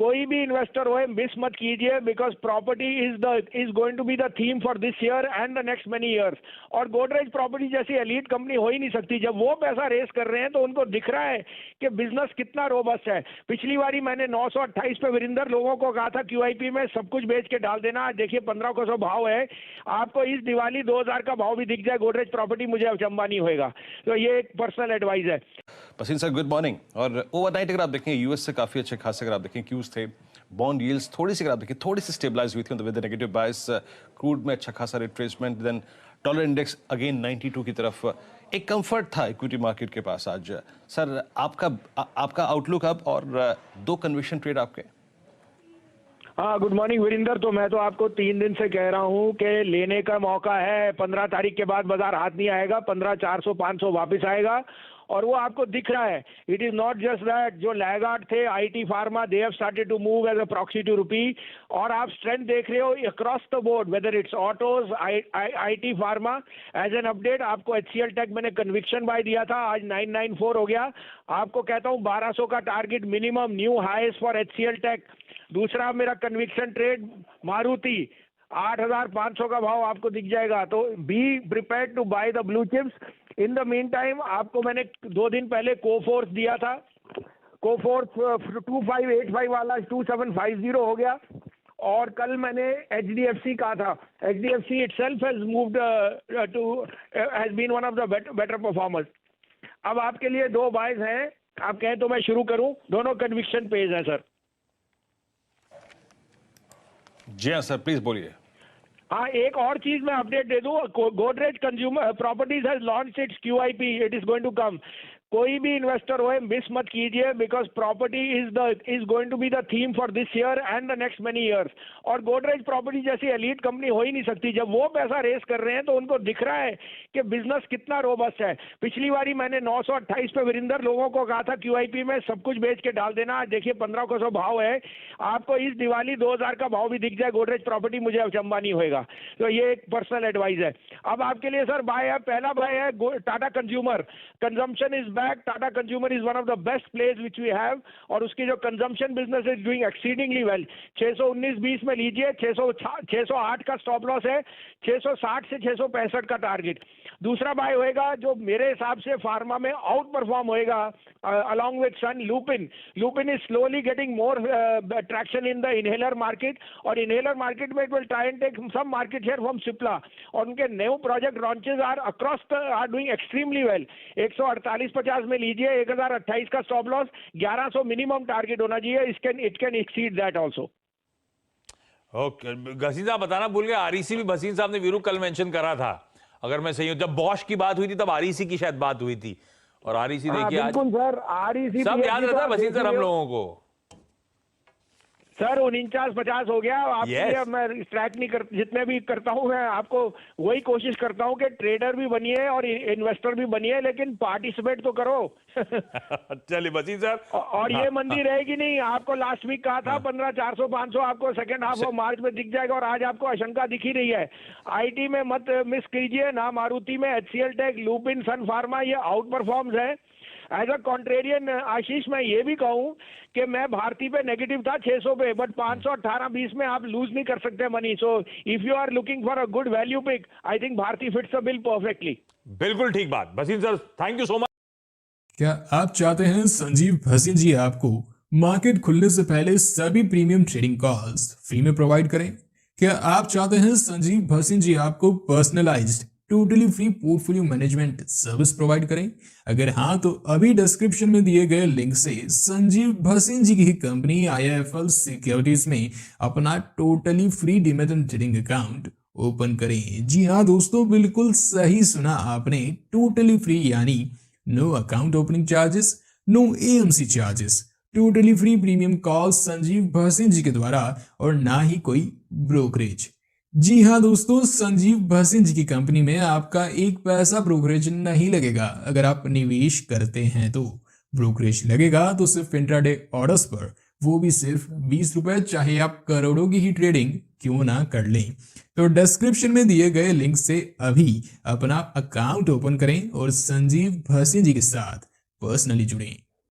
कोई भी इन्वेस्टर हो मिस मत कीजिए, because property is going to be the theme for this year and the next many years. और गोदरेज प्रॉपर्टी जैसी एलीट कंपनी हो ही नहीं सकती। जब वो पैसा रेस कर रहे हैं तो उनको दिख रहा है कि बिजनेस कितना रोबस्ट है। पिछली बारी मैंने 928 पे वीरेंद्र लोगों को कहा था QIP में सब कुछ बेच के डाल देना। आज देखिए 1500 भाव है। आपको इस दिवाली 2000 का भाव भी दिख जाए गोदरेज प्रॉपर्टी, मुझे अचंबा नहीं होएगा। तो ये एक पर्सनल एडवाइस है। पसीन सर गुड मॉर्निंग। और ओवरनाइट अगर आप देखें यूएस से काफी अच्छे खासे अगर आप देखें क्यूज थे, बॉन्ड यील्ड्स थोड़ी सी अगर आप देखें थोड़ी सी स्टेबलाइज हुई थी विद नेगेटिव बायस, क्रूड में अच्छा खासा retracement, then dollar index again 92 की तरफ। एक कंफर्ट था इक्विटी मार्केट के पास आज। सर आपका आउटलुक अब और दो कन्विक्शन ट्रेड आपके। हाँ, गुड मॉर्निंग वीरेंद्र। तो मैं तो आपको 3 दिन से कह रहा हूँ कि लेने का मौका है। 15 तारीख के बाद बाजार हाथ नहीं आएगा। 15,400 500 वापस आएगा और वो आपको दिख रहा है। It is not just that, जो लैगार्ड थे IT pharma, they have started to move as a proxy to rupee. और आप स्ट्रेंथ देख रहे हो across the board, whether it's autos, IT pharma. As an update आपको HCL टेक मैंने conviction buy दिया था, आज 994 हो गया। आपको कहता हूँ 1200 का target minimum, new highest for HCL tech. दूसरा मेरा कन्विक्शन ट्रेड मारुति, 8,500 का भाव आपको दिख जाएगा। तो be prepared to buy the blue chips. In the mean time आपको मैंने 2 दिन पहले कोफोर्स दिया था। कोफोर्स 2585 वाला 2750 हो गया। और कल मैंने HDFC कहा था। HDFC itself has moved has been one of the better performers। अब आपके लिए 2 बायज हैं, आप कहें तो मैं शुरू करूं। दोनों कन्विक्शन पेज हैं सर। जी हाँ सर, प्लीज बोलिए। हाँ, एक और चीज मैं अपडेट दे दूं। Godrej consumer properties has launched its QIP, it is going to come. कोई भी इन्वेस्टर हो मिस मत कीजिए, because property is going to be the theme for this year and the next many years. और गोदरेज प्रॉपर्टी जैसी elite company हो ही नहीं सकती। जब वो पैसा रेस कर रहे हैं तो उनको दिख रहा है कि बिजनेस कितना रोबस्ट है। पिछली बारी मैंने 928 पे वीरेंद्र लोगों को कहा था QIP में सब कुछ बेच के डाल देना। आज देखिए 1500 भाव है। आपको इस दिवाली 2000 का भाव भी दिख जाए गोदरेज प्रॉपर्टी, मुझे अचंबा नहीं होएगा। तो ये एक पर्सनल एडवाइस है। अब आपके लिए सर बाय है। पहला बाय है Tata consumer. Consumption is Tata consumer is one of the best place which we have. और उसकी जो consumption business is doing exceedingly well. 619.20 में लीजिए। 608 का स्टॉप लॉस है। 660 से 665 का टारगेट। दूसरा बाय होएगा जो मेरे हिसाब से फार्मा में आउट परफॉर्म होएगा along with Sun, Lupin. Lupin is slowly getting more traction in the inhaler market. और इनहेलर मार्केट में it will try and take some market share from Cipla. और उनके new project launches are doing extremely well. 148.50 में लीजिए। 1028 का stop loss. 1100 minimum target होना चाहिए। It can exceed that also. Okay, Bhasin साहब बताना भूल गए, REC भी भसीन साहब ने वीरू कल मेंशन करा था। अगर मैं सही हूं, जब बॉश की बात हुई थी तब REC की शायद बात हुई थी। और REC देखिए आज सर, REC सब याद रहता है भसीन सर हम लोगों को। सर 49-50 हो गया। आपके लिए मैं ट्रैक नहीं कर, जितने भी करता हूं मैं आपको वही कोशिश करता हूं कि ट्रेडर भी बनिए और इन्वेस्टर भी बनिए, लेकिन पार्टिसिपेट तो करो। चलिए भसीन सर। और ये मंदी रहेगी नहीं। आपको लास्ट वीक कहा था 15,400 500 आपको सेकंड हाफ ऑफ मार्च में दिख जाएगा। और आज आपको आशंका दिख ही रही है। IT में मत मिस कीजिए ना। मारुति में HCL टेक, लुपिन, सन फार्मा ये आउट परफॉर्म्स है। एज अ कॉन्ट्रेरियन आशीष मैं ये भी कहूं कि मैं भारती पे नेगेटिव था 600 पे, बट 518-20 में आप लूज नहीं कर सकते money. So if you are looking for a good value pick, I think Bharti fits the bill perfectly. बिल्कुल ठीक बात Bhasin sir, thank you so much. क्या आप चाहते हैं संजीव भसीन जी आपको मार्केट खुलने से पहले सभी प्रीमियम ट्रेडिंग कॉल्स फ्री में प्रोवाइड करें? क्या आप चाहते हैं संजीव भसीन जी आपको personalised totally free portfolio management service provide करें? अगर हाँ तो अभी डिस्क्रिप्शन में दिए गए लिंक से संजीव भसीन जी की कंपनी IIFL सिक्योरिटीज में अपना totally free demat and trading account open करें। जी हाँ दोस्तों, बिल्कुल सही सुना आपने, टोटली फ्री यानी no account opening charges, no AMC charges, totally free premium call Sanjeev Bhasin ji के द्वारा और ना ही कोई ब्रोकरेज। जी हाँ दोस्तों, संजीव भसीन जी की कंपनी में आपका एक पैसा ब्रोकरेज नहीं लगेगा। अगर आप निवेश करते हैं तो ब्रोकरेज लगेगा तो सिर्फ इंट्राडे ऑर्डर्स पर, वो भी सिर्फ 20 रुपए, चाहे आप करोड़ों की ही ट्रेडिंग क्यों ना कर लें। तो डिस्क्रिप्शन में दिए गए लिंक से अभी अपना अकाउंट ओपन करें और संजीव भसीन जी के साथ पर्सनली जुड़ें।